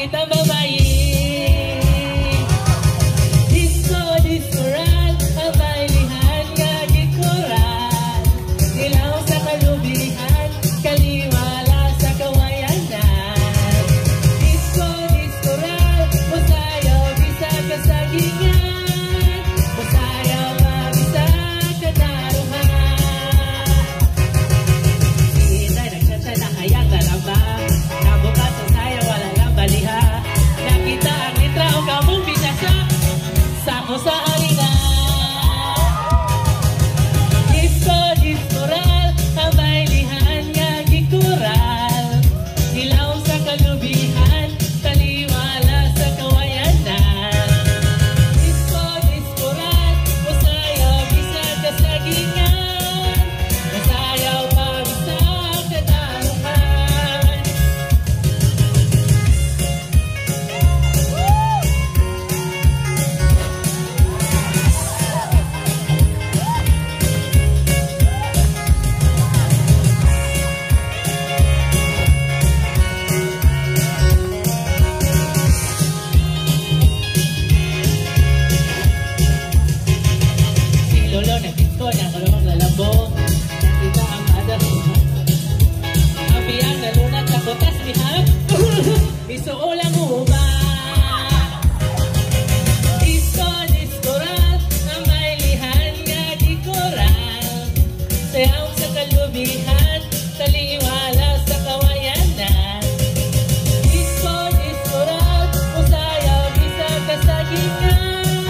kita babayin. Disco, diskoral, kabailihan nga gikoral. Ilaw sa kalubihan, kaliwala sa kawayanan. Disco, diskoral, musayaw, bisa kasagingan. Musayaw, mabisa kadaruhan. Sinay, nagsyanta na kayang lalamba. Nabukas ang sayaw, wala lang baliha. Nakita ang litra o kamong binasa. Sako sa halina. Disco, diskoral, kabailihan nga gikural. Hilaw sa kalubihan, taliwala sa kawayanan. Disco, diskoral, musayaw, bisa kasagingan. Musayaw, mabisa kadaruhan. Si Lolo nag-disco na kalawang lalambong. Nakita ang mother. Ang biyang nalunat sa butas ni Hap. Isuulang uma. Disco, diskoral, kabailihan nga gikoral. Sayaw sa kalubihan, taliwala sa kawayanan. Disco, diskoral, musayaw, bisa kasagingan.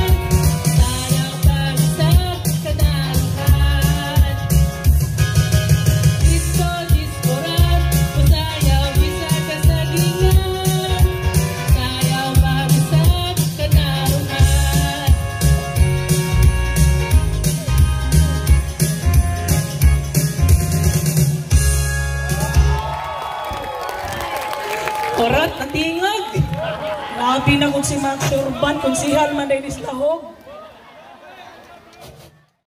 Sayaw, pagsa, kadaruhan. Disco, diskoral, musayaw, bisa kasagingan. Sayaw, pagsa, kadaruhan. Korat, natingag. Grabe na kung si Max Urban, konsihal man dahil islahog.